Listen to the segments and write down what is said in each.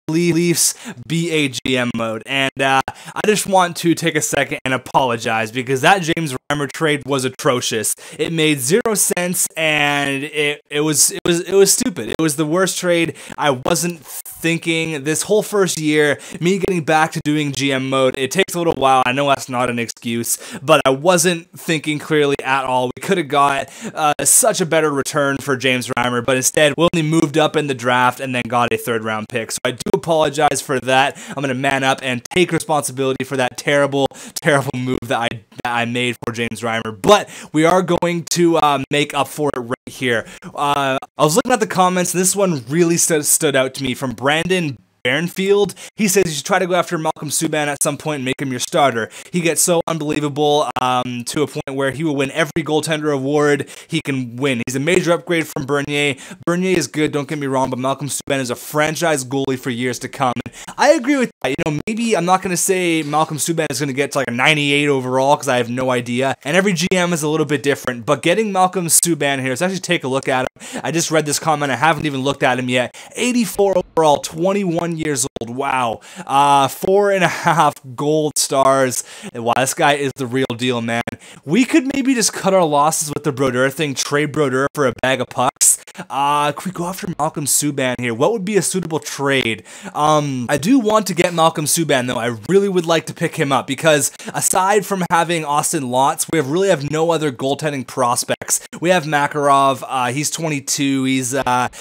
Leafs BAGM mode. And I just want to take a second and apologize because that James Reimer trade was atrocious. It made 0 sense and it was stupid. It was the worst trade. I wasn't thinking this whole first year, me getting back to doing GM mode, it takes a little while. I know that's not an excuse, but I wasn't thinking clearly at all. We could have got such a better return for James Reimer, but instead we only moved up in the draft and then got a 3rd round pick. So I do apologize for that. I'm going to man up and take responsibility for that terrible move that I made for James Reimer. But we are going to make up for it right here. I was looking at the comments, and this one really stood out to me from Brandon Bernfield. He says you should try to go after Malcolm Subban at some point and make him your starter. He gets so unbelievable to a point where he will win every goaltender award he can win. He's a major upgrade from Bernier. Bernier is good, don't get me wrong, but Malcolm Subban is a franchise goalie for years to come. And I agree with that. You know, maybe I'm not going to say Malcolm Subban is going to get to like a 98 overall because I have no idea. And every GM is a little bit different. But getting Malcolm Subban here, let's actually take a look at him. I just read this comment. I haven't even looked at him yet. 84 overall, 21 years old. Wow. 4.5 gold stars. Wow, this guy is the real deal, man. We could maybe just cut our losses with the Brodeur thing, trade Brodeur for a bag of pucks. Could we go after Malcolm Subban here? What would be a suitable trade? I do want to get Malcolm Subban, though. I really would like to pick him up because aside from having Austin Lotz, we really have no other goaltending prospects. We have Makarov. He's 22. He's got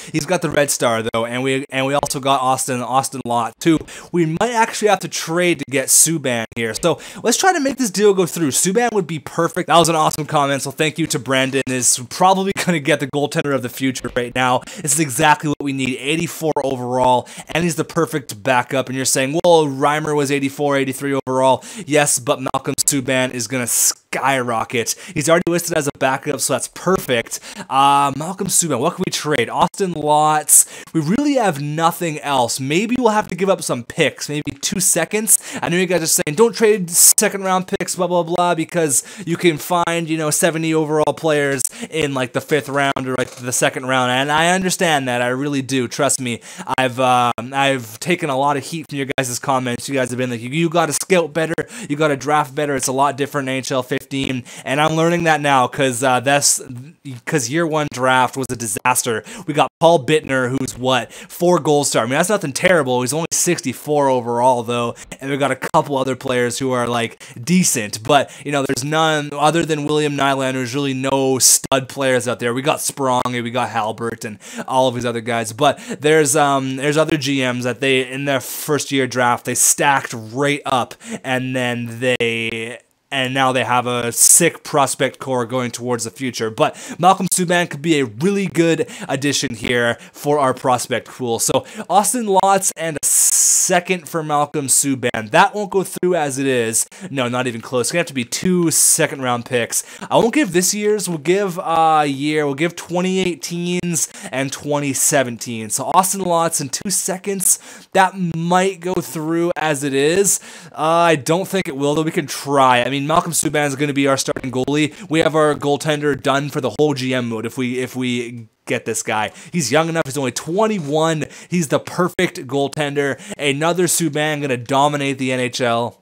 the Red Star though, and we also got Austin Lotz too. We might actually have to trade to get Subban here. So let's try to make this deal go through. Subban would be perfect. That was an awesome comment. So thank you to Brandon. Is probably going to get the goaltender of the future right now. This is exactly what we need. 84 overall, and he's the perfect backup. And you're saying, well, Reimer was 84, 83 overall. Yes, but Malcolm Subban is going to skyrocket. He's already listed as a backup, so that's perfect. Malcolm Subban, what can we trade? Austin Lotz. We really have nothing else. Maybe we'll have to give up some picks, maybe 2 seconds. I know you guys are saying, don't trade 2nd round picks, blah, blah, blah, because you can find, 70 overall players in like the 5th round or like the 2nd round, and I understand that. I really do. Trust me. I've taken a lot of heat from your guys' comments. You guys have been like, you got to scout better, you got to draft better. It's a lot different in NHL 15, and I'm learning that now because year 1 draft was a disaster. We got Paul Bittner, who's what, 4 gold star. I mean, that's nothing terrible. He's only 64 overall though, and we got a couple other players who are like decent, but there's none other than William Nylander. There's really no stud players out there. We got Sprong and we got Halbert and all of these other guys, but there's other GMs that they in their first year draft they stacked right up, and now they have a sick prospect core going towards the future. But Malcolm Subban could be a really good addition here for our prospect pool. So Austin Lotz and a 2nd for Malcolm Subban. That won't go through as it is. No, not even close. It's going to have to be 2 2nd round picks. I won't give this year's. We'll give we'll give 2018's and 2017. So Austin Lotz and 2 seconds. That might go through as it is. I don't think it will, though. We can try. I mean, Malcolm Subban is going to be our starting goalie. We have our goaltender done for the whole GM mode if we get this guy. He's young enough. He's only 21. He's the perfect goaltender. Another Subban going to dominate the NHL.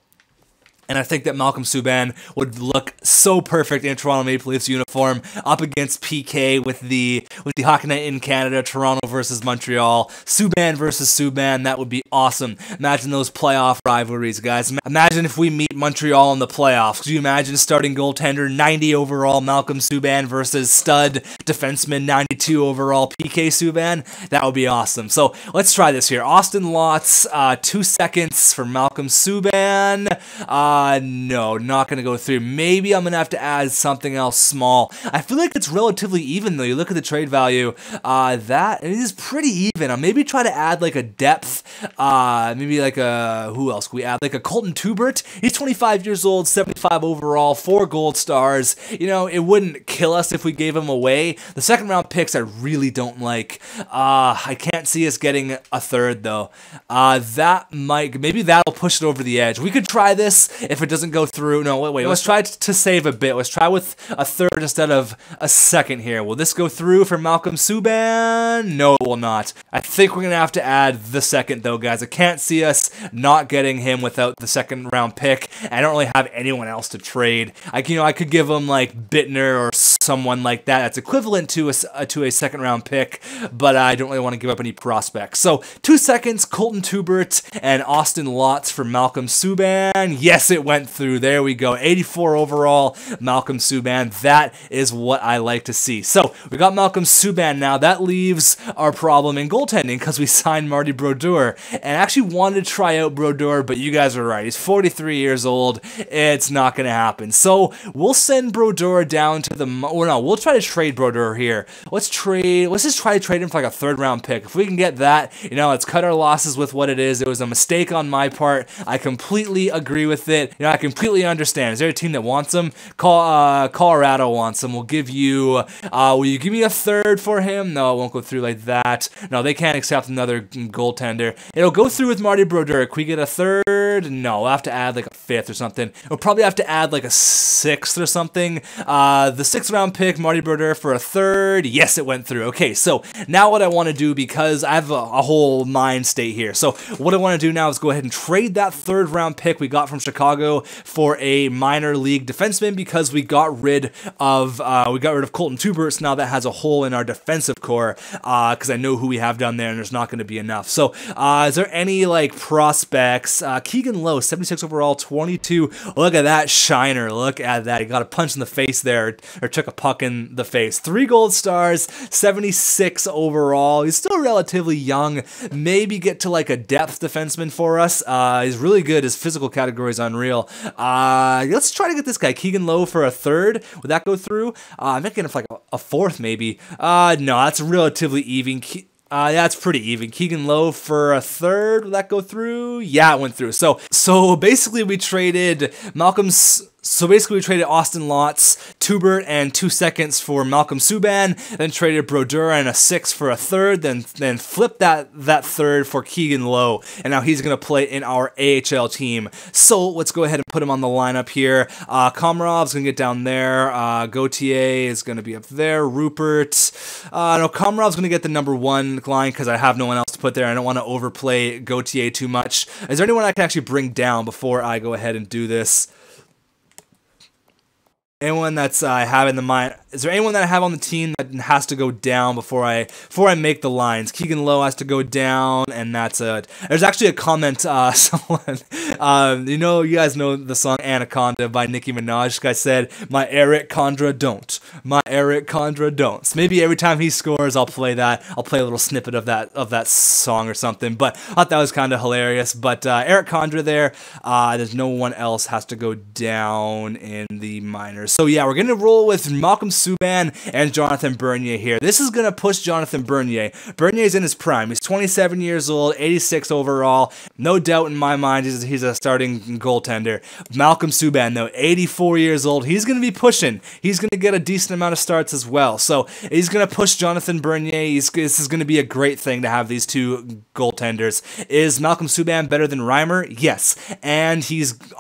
And I think that Malcolm Subban would look so perfect in Toronto Maple Leafs uniform up against PK with the Hockey Night in Canada, Toronto versus Montreal, Subban versus Subban. That would be awesome. Imagine those playoff rivalries, guys. Imagine if we meet Montreal in the playoffs. Could you imagine starting goaltender 90 overall Malcolm Subban versus stud defenseman 92 overall PK Subban? That would be awesome. So let's try this here. Austin Lotz, 2 seconds for Malcolm Subban. No, not going to go through. Maybe I'm going to have to add something else small. I feel like it's relatively even, though. You look at the trade value, that it is pretty even. I'll maybe try to add like a depth, maybe like a, who else could we add? Like a Colton Tubert. He's 25 years old, 75 overall, 4 gold stars. It wouldn't kill us if we gave him away. The 2nd round picks I really don't like. I can't see us getting a 3rd, though. Maybe that'll push it over the edge. We could try this. If it doesn't go through, no, wait, let's try to save a bit. Let's try with a third instead of a second here. Will this go through for Malcolm Subban? No, it will not. I think we're going to have to add the second, though, guys. I can't see us not getting him without the second round pick. I don't really have anyone else to trade. I could give him like Bittner or someone like that. That's equivalent to a second round pick, but I don't really want to give up any prospects. So 2 seconds, Colton Tubert and Austin Lotz for Malcolm Subban. Yes, it went through. There we go. 84 overall, Malcolm Subban. That is what I like to see. So we got Malcolm Subban now. That leaves our problem in goaltending because we signed Marty Brodeur, and I actually wanted to try out Brodeur, but you guys are right. He's 43 years old. It's not going to happen. So we'll send Brodeur down to the, or no, we'll try to trade Brodeur here. Let's just try to trade him for like a third round pick. If we can get that, let's cut our losses with what it is. It was a mistake on my part. I completely agree with it. I completely understand. Is there a team that wants him? Colorado wants him. Will you give me a third for him? No, it won't go through like that. No, they can't accept another goaltender. It'll go through with Marty Brodeur. Can we get a third? No, we'll have to add like a fifth or something. We'll probably have to add like a sixth or something. The sixth round pick, Marty Brodeur for a third. Yes, it went through. Okay, so now what I want to do, because I have a whole mind state here. So what I want to do now is go ahead and trade that third round pick we got from Chicago for a minor league defenseman, because we got rid of Colton Tubert. Now that has a hole in our defensive core, because I know who we have down there, and there's not going to be enough. So is there any like prospects? Keegan Lowe, 76 overall, 22. Look at that shiner. Look at that. He got a punch in the face there, or took a puck in the face. 3 gold stars, 76 overall. He's still relatively young. Maybe get to like a depth defenseman for us. He's really good. His physical category is unreal. Let's try to get this guy, Keegan Lowe, for a third. Would that go through? I'm not getting for like a fourth maybe. No, that's relatively even. Yeah, it's pretty even. Keegan Lowe for a third. Will that go through? Yeah, it went through. So basically we traded Austin Lotz, Tubert, and 2 seconds for Malcolm Subban, then traded Brodeur and a 6 for a third, then flipped that third for Keegan Lowe, and now he's going to play in our AHL team. So let's go ahead and put him on the lineup here. Komarov's going to get down there. Gauthier is going to be up there. Rupert. No, Komarov's going to get the number 1 line because I have no one else to put there. I don't want to overplay Gauthier too much. Is there anyone I can actually bring down before I go ahead and do this? Anyone that's I have in the mind? Is there anyone that I have on the team that has to go down before I make the lines? Keegan Lowe has to go down, and that's it. There's actually a comment. Someone, you guys know the song "Anaconda" by Nicki Minaj. This guy said, "My Eric Condra don't. My Eric Condra don't." So maybe every time he scores, I'll play that. I'll play a little snippet of that song or something. But I thought that was kind of hilarious. But Eric Condra there. There's no one else has to go down in the minors. So yeah, we're going to roll with Malcolm Subban and Jonathan Bernier here. This is going to push Jonathan Bernier. Bernier's in his prime. He's 27 years old, 86 overall. No doubt in my mind he's a starting goaltender. Malcolm Subban, though, 84 years old. He's going to be pushing. He's going to get a decent amount of starts as well. So he's going to push Jonathan Bernier. This is going to be a great thing to have these two goaltenders. Is Malcolm Subban better than Reimer? Yes. And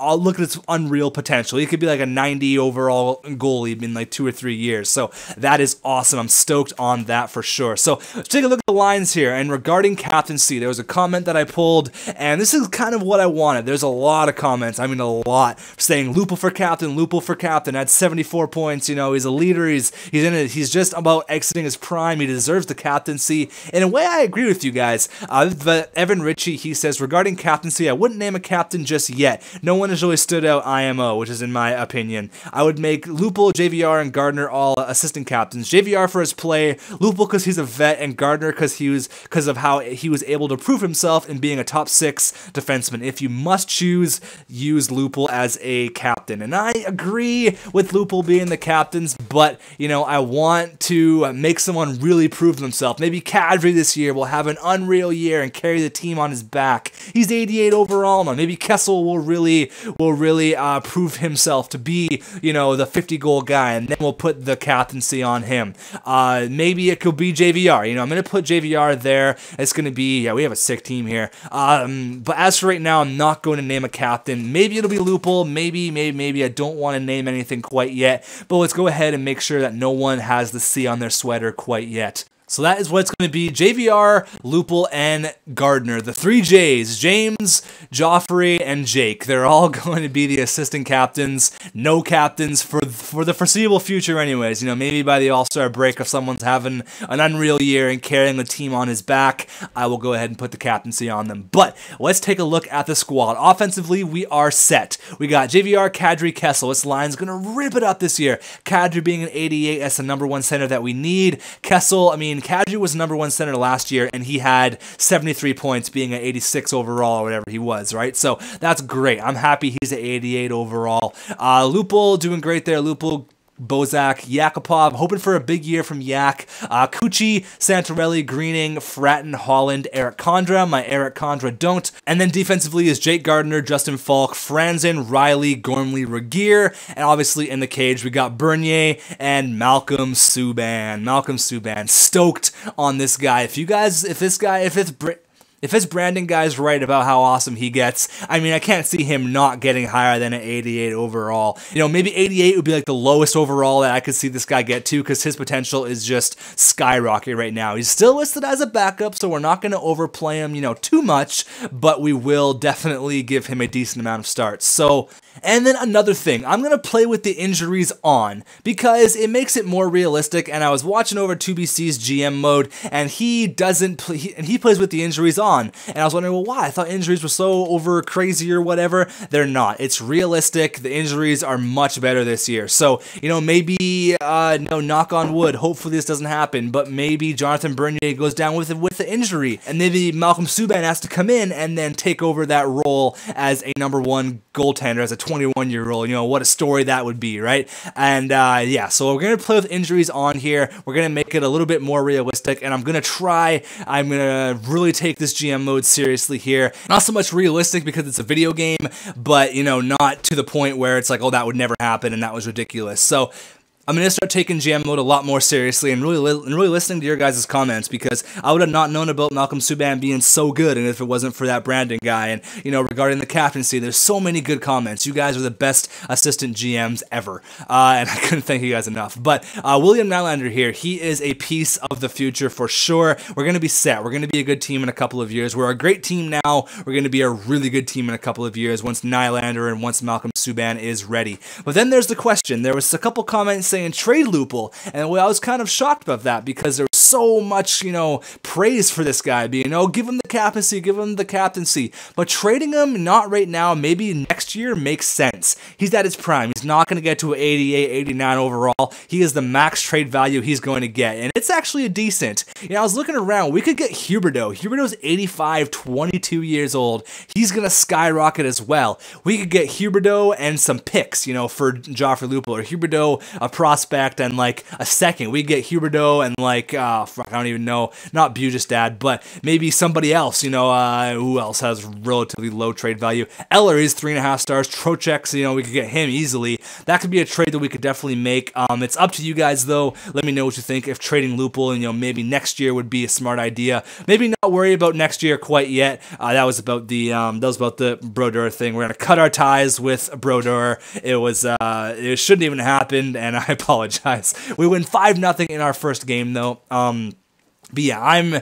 look at his unreal potential. He could be like a 90 overall goalie in like 2 or 3 years. So that is awesome. I'm stoked on that for sure. So let's take a look at the lines here. And regarding captaincy, there was a comment that I pulled, and this is kind of what I wanted. There's a lot of comments. I mean, a lot saying Lupul for captain, Lupul for captain. At 74 points, he's a leader. He's in it. He's just about exiting his prime. He deserves the captaincy. In a way, I agree with you guys. But Evan Ritchie, he says, regarding captaincy, I wouldn't name a captain just yet. No one has really stood out IMO, which is in my opinion. I would make Lupul, JVR, and Gardner all assistant captains. JVR for his play, Lupul because he's a vet, and Gardner because of how he was able to prove himself in being a top 6 defenseman. If you must choose, use Lupul as a captain. And I agree with Lupul being the captains, but I want to make someone really prove themselves. Maybe Kadri this year will have an unreal year and carry the team on his back. He's 88 overall now. Maybe Kessel will really prove himself to be, know, the 50-goal guy, and then we'll put the captaincy on him. Maybe it could be JVR. You know, I'm going to put JVR there. It's going to be, yeah, we have a sick team here. But as for right now, I'm not going to name a captain. Maybe it'll be Lupul. Maybe I don't want to name anything quite yet. But let's go ahead and make sure that no one has the C on their sweater quite yet. So that is what it's going to be. JVR, Lupul, and Gardner. The 3 Js, James, Joffrey, and Jake. They're all going to be the assistant captains. No captains for the foreseeable future anyways. You know, maybe by the All-Star break, if someone's having an unreal year and carrying the team on his back, I will go ahead and put the captaincy on them. But let's take a look at the squad. Offensively, we are set. We got JVR, Kadri, Kessel. This line's going to rip it up this year. Kadri being an 88, that's the #1 center that we need. Kessel, I mean, Kadri was #1 center last year, and he had 73 points, being an 86 overall or whatever he was, right? So that's great. I'm happy he's an 88 overall. Lupul doing great there. Lupul, Bozak, Yakupov, hoping for a big year from Yak. Kuchi, Santorelli, Greening, Fratton, Holland, Eric Condra. My Eric Condra don't. And then defensively is Jake Gardner, Justin Falk, Franzen, Riley, Gormley, Regier. And obviously in the cage, we got Bernier and Malcolm Subban. Malcolm Subban. Stoked on this guy. If this Brandon guy's right about how awesome he gets, I mean, I can't see him not getting higher than an 88 overall. You know, maybe 88 would be like the lowest overall that I could see this guy get to, because his potential is just skyrocket right now. He's still listed as a backup, so we're not going to overplay him, you know, too much, but we will definitely give him a decent amount of starts. So, and then another thing, I'm going to play with the injuries on, because it makes it more realistic, and I was watching over 2BC's GM mode, and he plays with the injuries on. And I was wondering, well, why? I thought injuries were so over crazy or whatever. They're not. It's realistic. The injuries are much better this year. So, you know, maybe, no, knock on wood, hopefully this doesn't happen, but maybe Jonathan Bernier goes down with the injury, and maybe Malcolm Subban has to come in and then take over that role as a #1 goaltender, as a 21-year-old. You know, what a story that would be, right? And, yeah, so we're going to play with injuries on here. We're going to make it a little bit more realistic, and I'm going to really take this GM mode seriously here. Not so much realistic because it's a video game, but, you know, not to the point where it's like, oh, that would never happen and that was ridiculous. So I'm going to start taking GM mode a lot more seriously and really listening to your guys' comments, because I would have not known about Malcolm Subban being so good, and if it wasn't for that Brandon guy. And, you know, regarding the captaincy, there's so many good comments. You guys are the best assistant GMs ever, and I couldn't thank you guys enough. But William Nylander here, he is a piece of the future for sure. We're going to be set. We're going to be a good team in a couple of years. We're a great team now. We're going to be a really good team in a couple of years once Nylander and once Malcolm Subban is ready. But then there's the question. There was a couple comments saying trade Lupul, and I was kind of shocked about that, because there was so much, you know, praise for this guy, being, oh, give him the captaincy, but trading him, not right now, maybe next year, makes sense. He's at his prime. He's not going to get to an 88, 89 overall. He is the max trade value he's going to get, and it's actually a decent. You know, I was looking around. We could get Huberdeau. Huberdeau's 85, 22 years old. He's going to skyrocket as well. We could get Huberdeau and some picks, you know, for Joffrey Lupul, or Huberdeau, a prospect, and like a second. We get Huberdeau and like, I don't even know, not Bugestad, but maybe somebody else, you know, who else has relatively low trade value? Eller is 3.5 stars. Trocheck, you know, we could get him easily. That could be a trade that we could definitely make. It's up to you guys though. Let me know what you think. If trading Lupul, you know, maybe next year would be a smart idea. Maybe not worry about next year quite yet. That was about the Brodeur thing. We're gonna cut our ties with Brodeur. It shouldn't even have happened, and I apologize. We win 5-0 in our first game though. But yeah,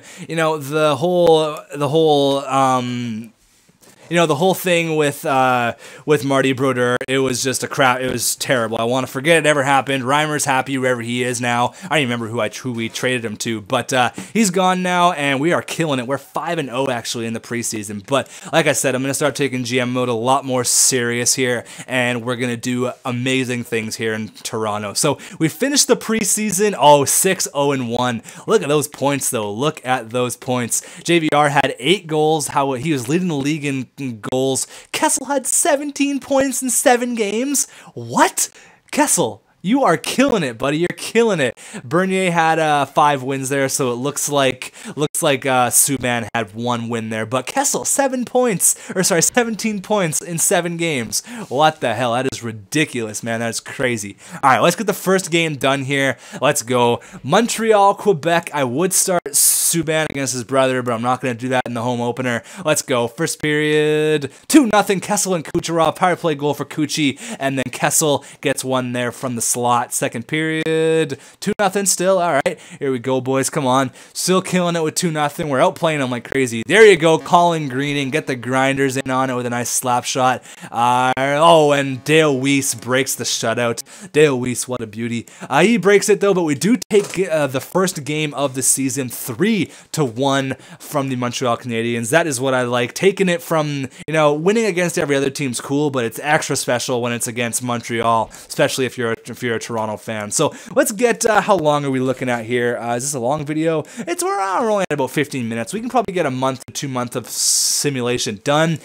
the whole thing with Marty Brodeur, it was just it was terrible. I want to forget it ever happened. Reimer's happy wherever he is now. I don't even remember who we traded him to, but he's gone now, and we are killing it. We're 5-0 actually in the preseason. But like I said, I'm gonna start taking GM mode a lot more serious here, and we're gonna do amazing things here in Toronto. So we finished the preseason 6-0-1. Look at those points though. Look at those points. JVR had 8 goals. He was leading the league in goals. Kessel had 17 points in 7 games. What? Kessel, You are killing it, buddy. You're killing it. Bernier had 5 wins there, so it looks like Subban had 1 win there. But Kessel, 17 points in 7 games. What the hell? That is ridiculous, man. That is crazy. All right, let's get the first game done here. Let's go. Montreal, Quebec. I would start Subban against his brother, but I'm not going to do that in the home opener. Let's go. First period, 2-0. Kessel and Kucherov. Power play goal for Kuchi, and then Kessel gets one there from the slot. Second period, 2-0 still. All right, here we go, boys. Come on. Still killing it with 2-0. We're outplaying them like crazy. There you go, Colin Greening. Get the grinders in on it with a nice slap shot. Oh, and Dale Weiss breaks the shutout. Dale Weiss, what a beauty. He breaks it, though, but we do take the first game of the season 3-1 from the Montreal Canadiens. That is what I like. Taking it from, winning against every other team's cool, but it's extra special when it's against Montreal, especially if you're a Toronto fan. So let's get, how long are we looking at here? Is this a long video? We're only at about 15 minutes. We can probably get a month or 2 months of simulation done.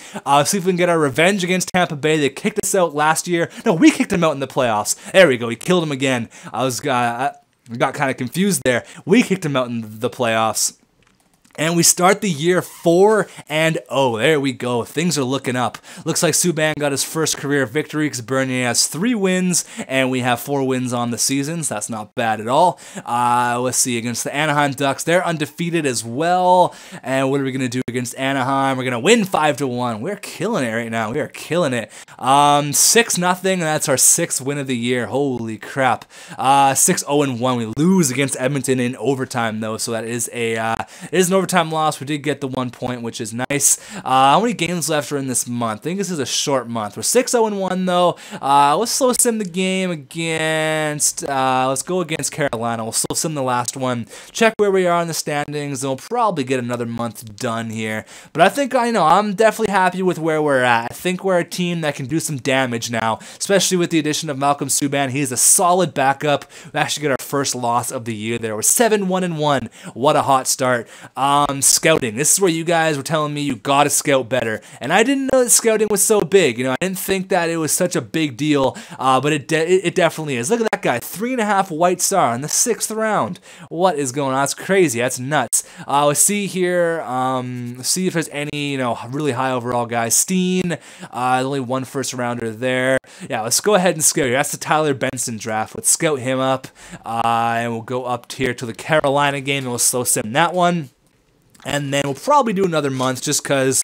See if we can get our revenge against Tampa Bay. They kicked us out last year. No, we kicked them out in the playoffs. There we go. We killed them again. I got kind of confused there. We kicked them out in the playoffs. And we start the year 4-0. There we go. Things are looking up. Looks like Subban got his first career victory because Bernier has 3 wins, and we have 4 wins on the season. So that's not bad at all. Let's see, against the Anaheim Ducks, they're undefeated as well. And what are we going to do against Anaheim? We're going to win 5-1. We're killing it right now. We are killing it. 6-0, and that's our 6th win of the year. Holy crap. 6-0-1. We lose against Edmonton in overtime, though, so that is an overtime loss. We did get the 1 point, which is nice. How many games left are in this month? I think this is a short month. We're 6-0-1 though. Let's slow sim the game against, let's go against Carolina. We'll slow sim the last one. Check where we are in the standings, and we'll probably get another month done here. But I think, I'm definitely happy with where we're at. I think we're a team that can do some damage now, especially with the addition of Malcolm Subban. He's a solid backup. We actually get our first loss of the year there. We're 7-1-1. What a hot start. Scouting. This is where you guys were telling me you gotta scout better, and I didn't know that scouting was so big. I didn't think that it was such a big deal, but it definitely is. Look at that guy, 3.5 white star in the 6th round. What is going on? That's crazy. That's nuts. Let's see here. Let's see if there's any really high overall guys. Steen, only 1 first rounder there. Yeah, let's go ahead and scout here. That's the Tyler Benson draft. Let's scout him up, and we'll go up here to the Carolina game, and we'll slow sim that one. And then we'll probably do another month just because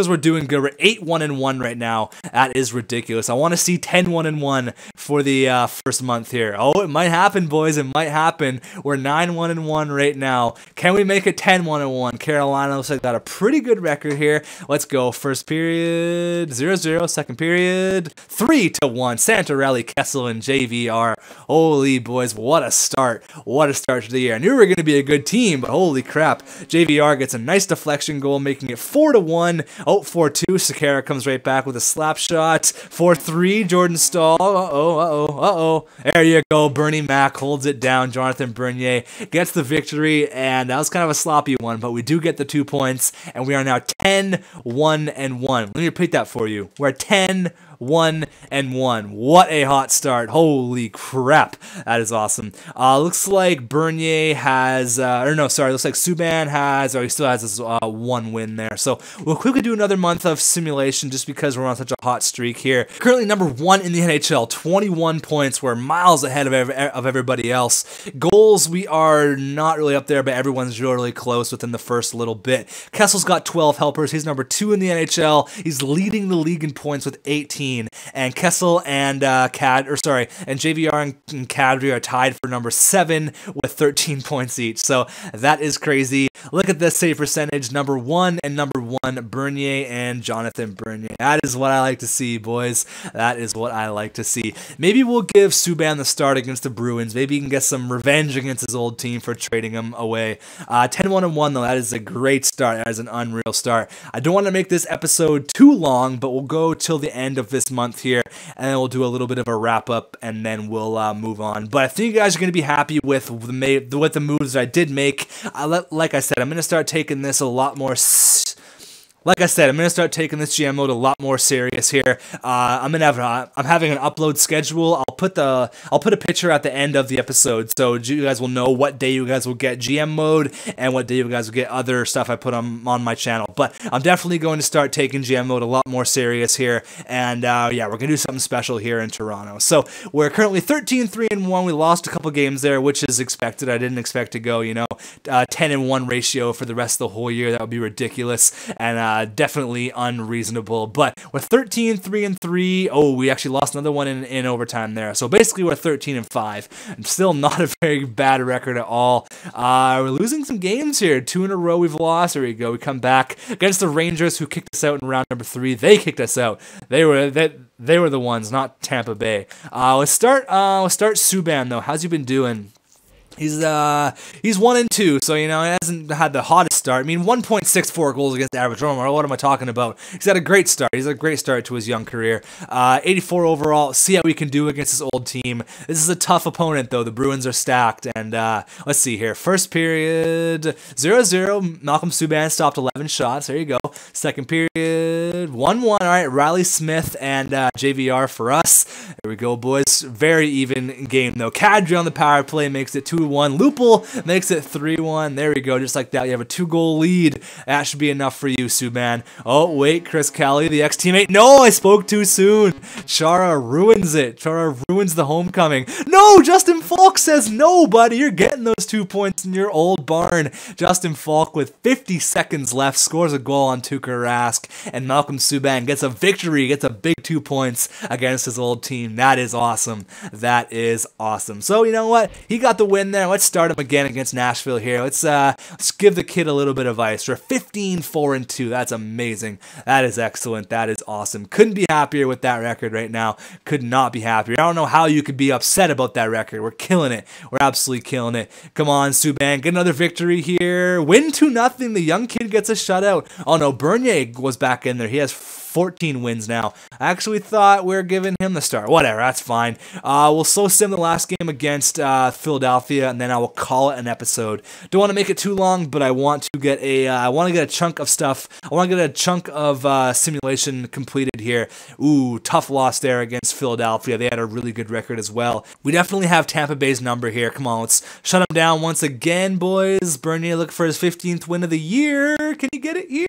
we're doing good. We're 8-1-1 right now. That is ridiculous. I want to see 10-1-1 for the first month here. Oh, it might happen, boys. It might happen. We're 9-1-1 right now. Can we make it 10-1-1? Carolina looks like got a pretty good record here. Let's go. First period, 0-0. Second period, 3-1. Santorelli, Kessel, and JVR. Holy boys, what a start. What a start to the year. I knew we were going to be a good team, but holy crap. JVR gets a nice deflection goal, making it 4-1. Oh, 4-2. Sekera comes right back with a slap shot. 4-3. Jordan Stahl. Uh-oh. There you go. Bernie Mac holds it down. Jonathan Bernier gets the victory, and that was kind of a sloppy one, but we do get the 2 points, and we are now 10-1-1. Let me repeat that for you. We're 10-1-1. What a hot start. Holy crap. That is awesome. Looks like Bernier has, looks like Subban has, he still has his 1 win there. So we'll quickly do another month of simulation just because we're on such a hot streak here. Currently number 1 in the NHL, 21 points. We're miles ahead of everybody else. Goals, we are not really up there, but everyone's really close within the first little bit. Kessel's got 12 helpers. He's number 2 in the NHL. He's leading the league in points with 18. And Kessel and JVR and Kadri are tied for number 7 with 13 points each. So that is crazy. Look at this save percentage, number 1 and number 1, Bernier and Jonathan Bernier. That is what I like to see, boys. That is what I like to see. Maybe we'll give Subban the start against the Bruins. Maybe he can get some revenge against his old team for trading him away. 10-1-1 though, that is a great start. That is an unreal start. I don't want to make this episode too long, but we'll go till the end of this month here, and then we'll do a little bit of a wrap up, and then we'll move on. But I think you guys are going to be happy with the moves that I did make. Like I said, I'm going to start taking this a lot more Like I said, I'm gonna start taking this GM mode a lot more serious here. I'm having an upload schedule. I'll put a picture at the end of the episode, so you guys will know what day you guys will get GM mode and what day you guys will get other stuff I put on my channel. But I'm definitely going to start taking GM mode a lot more serious here, and yeah, we're gonna do something special here in Toronto. So we're currently 13-3-1. We lost a couple games there, which is expected. I didn't expect to go, 10-1 ratio for the rest of the whole year. That would be ridiculous and definitely unreasonable. But we're 13-3-3. Oh, we actually lost another one in overtime there. So basically we're 13-5. And still not a very bad record at all. We're losing some games here. 2 in a row we've lost. There we go. We come back against the Rangers, who kicked us out in round number 3. They kicked us out. They were the ones, not Tampa Bay. Let's start Subban though. How's he been doing? He's 1-2, so he hasn't had the hottest start. I mean, 1.64 goals against average. What am I talking about? He's had a great start. He's had a great start to his young career. 84 overall. See how we can do against his old team. This is a tough opponent though. The Bruins are stacked, and let's see here. First period 0-0. Malcolm Subban stopped 11 shots. There you go. Second period 1-1. All right, Riley Smith and JVR for us. There we go, boys. Very even game though. Kadri on the power play makes it 2-1. Lupul makes it 3-1. There we go. Just like that. You have a 2-goal lead. That should be enough for you, Subban. Oh, wait. Chris Kelly, the ex-teammate. No, I spoke too soon. Chara ruins it. Chara ruins the homecoming. No, Justin Falk says no, buddy. You're getting those 2 points in your old barn. Justin Falk, with 50 seconds left, scores a goal on Tuukka Rask, and Malcolm Subban gets a victory, gets a big 2 points against his old team. That is awesome. That is awesome. So, you know what? He got the win there. Let's start him again against Nashville here. Let's give the kid a little bit of ice. We're 15-4-2. That's amazing. That is excellent. That is awesome. Couldn't be happier with that record right now. Could not be happier. I don't know how you could be upset about that record. We're killing it. We're absolutely killing it. Come on, Subban. Get another victory here. Win 2-0. The young kid gets a shutout. Oh no, Bernier was back in there. He has 14 wins now. I actually thought we were giving him the start. Whatever, that's fine. We'll slow sim the last game against Philadelphia, and then I will call it an episode. Don't want to make it too long, but I want to get a chunk of stuff. I want to get a chunk of simulation completed here. Ooh, tough loss there against Philadelphia. They had a really good record as well. We definitely have Tampa Bay's number here. Come on, let's shut them down once again, boys. Bernier looking for his 15th win of the year. Can he get it here?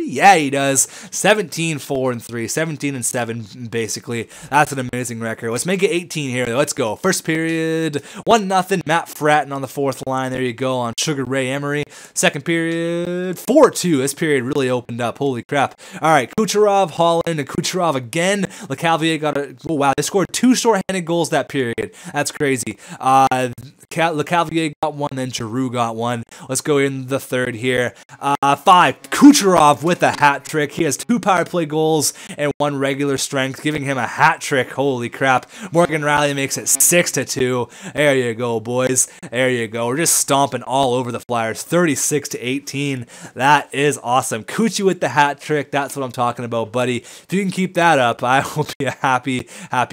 Yeah, he does. 17-4-3, 17-7, basically. That's an amazing record. Let's make it 18 here. Let's go. First period, 1-0. Matt Fratton on the 4th line. There you go on Sugar Ray Emery. Second period, 4-2. This period really opened up. Holy crap. All right, Kucherov, Holland, and Kucherov again. LeCavalier got a... Oh, wow. They scored 2 shorthanded goals that period. That's crazy. LeCavalier got 1, then Giroux got 1. Let's go in the third here. 5. Kucherov with a hat trick. He has 2 power play goals and 1 regular strength, giving him a hat trick. Holy crap. Morgan Riley makes it 6-2. There you go, boys. There you go. We're just stomping all over the Flyers. 36-18. That is awesome. Kuchi with the hat trick. That's what I'm talking about, buddy. If you can keep that up, I will be a happy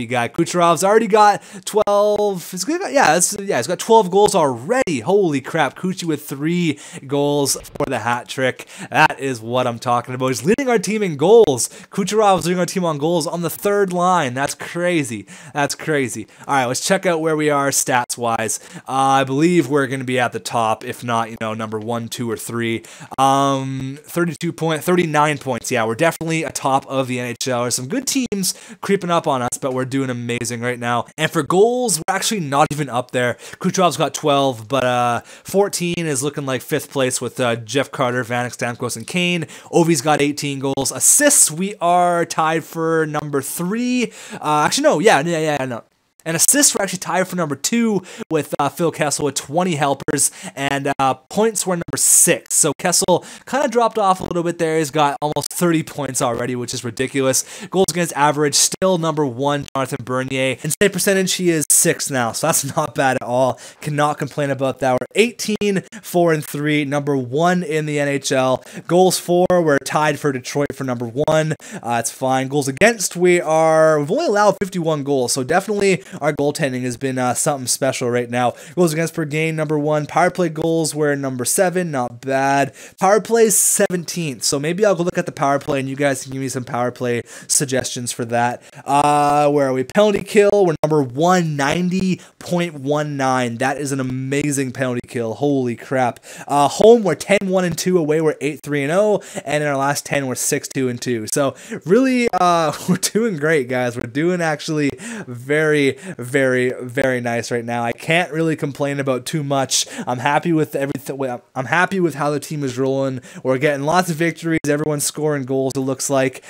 guy. Kucherov's already got 12. He's got 12 goals already. Holy crap. Kuchi with 3 goals for the hat trick. That is what I'm talking about. He's leading our team in goals. Kucherov's leading our team on goals on the 3rd line. That's crazy. That's crazy. All right, let's check out where we are stats-wise. I believe we're going to be at the top, if not, number 1, 2, or 3. 39 points. Yeah, we're definitely atop of the NHL. There's some good teams creeping up on us, but we're doing amazing right now. And for goals, we're actually not even up there. Kucherov's got 12, but 14 is looking like 5th place with Jeff Carter, Vanek, Stamkos, and Kane. Ovi's got 18 goals. Assists, we are tied for number 3. Actually, no. No. And assists were actually tied for number 2 with Phil Kessel with 20 helpers, and points were number 6. So Kessel kind of dropped off a little bit there. He's got almost 30 points already, which is ridiculous. Goals against average, still number 1, Jonathan Bernier. And save percentage, he is 6 now, so that's not bad at all. Cannot complain about that. We're 18-4-3, number 1 in the NHL. Goals for, we're tied for Detroit for number 1. It's fine. Goals against, we've only allowed 51 goals, so definitely our goaltending has been something special right now. Goals against per game, number 1. Power play goals, we're number 7, not bad. Power play is 17th, so maybe I'll go look at the power play and you guys can give me some power play suggestions for that. Where are we? Penalty kill, we're number 190.19. That is an amazing penalty kill. Holy crap. Home, we're 10-1-2. Away, we're 8-3-0. And in our last 10, we're 6-2-2. So really, we're doing great, guys. We're doing actually very, very, very nice right now. I can't really complain about too much. I'm happy with everything. I'm happy with how the team is rolling. We're getting lots of victories. Everyone's scoring goals, it looks like.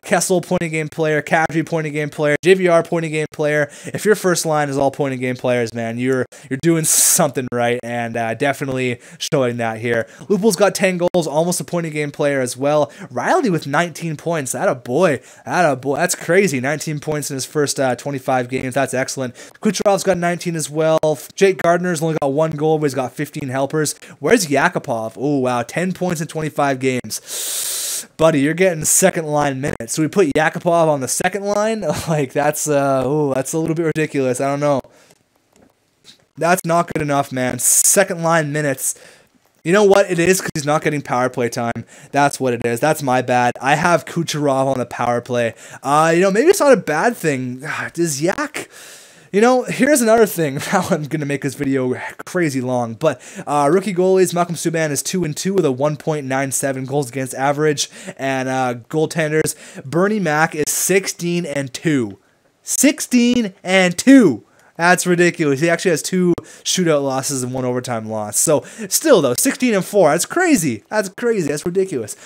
Kessel, point of game player. Kadri, point of game player. JVR, point of game player. If your first line is all point of game players, man, you're doing something right, and definitely showing that here. Lupul's got 10 goals, almost a point of game player as well. Riley with 19 points. Attaboy. That's crazy. 19 points in his first 25 games. That's excellent. Kucherov's got 19 as well. Jake Gardner's only got 1 goal, but he's got 15 helpers. Where's Yakupov? Oh, wow. 10 points in 25 games. Buddy, you're getting second line minutes. So we put Yakupov on the second line? Like, that's a little bit ridiculous. I don't know. That's not good enough, man. Second line minutes. You know what it is? Because he's not getting power play time. That's what it is. That's my bad. I have Kucherov on the power play. Maybe it's not a bad thing. Does Yak... here's another thing. Now I'm going to make this video crazy long, but rookie goalies, Malcolm Subban is 2-2 with a 1.97 goals against average, and goaltenders, Bernie Mac is 16-2. 16-2! That's ridiculous. He actually has 2 shootout losses and 1 overtime loss. So, still though, 16-4. That's crazy. That's crazy. That's ridiculous.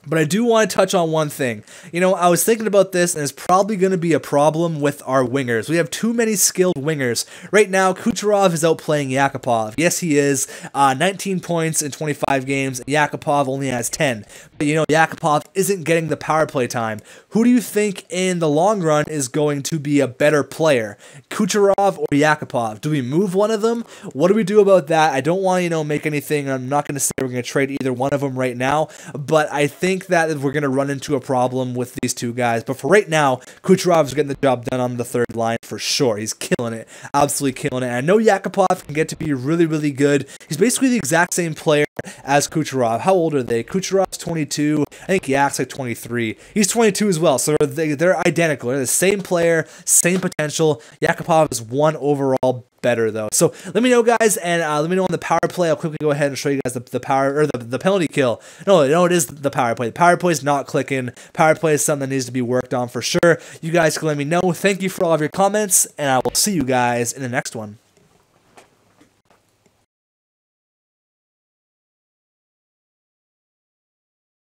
But I do want to touch on one thing. I was thinking about this, and it's probably going to be a problem with our wingers. We have too many skilled wingers. Right now, Kucherov is outplaying Yakupov. Yes, he is. 19 points in 25 games, and Yakupov only has 10. But, Yakupov isn't getting the power play time. Who do you think in the long run is going to be a better player? Kucherov or Yakupov? Do we move one of them? What do we do about that? I don't want to, make anything. I'm not going to say we're going to trade either one of them right now, but I think that we're going to run into a problem with these two guys. But for right now, Kucherov is getting the job done on the third line for sure. He's killing it. Absolutely killing it. And I know Yakupov can get to be really, really good. He's basically the exact same player as Kucherov. How old are they? Kucherov's 22. I think Yak's like 23. He's 22 as well. So they're identical. They're the same player, same potential. Yakupov is 1 overall better though. So let me know, guys, and let me know on the power play. I'll quickly go ahead and show you guys the power or the penalty kill. No, it is the power play. The power play is not clicking. Power play is something that needs to be worked on for sure. You guys can let me know. Thank you for all of your comments, and I will see you guys in the next one.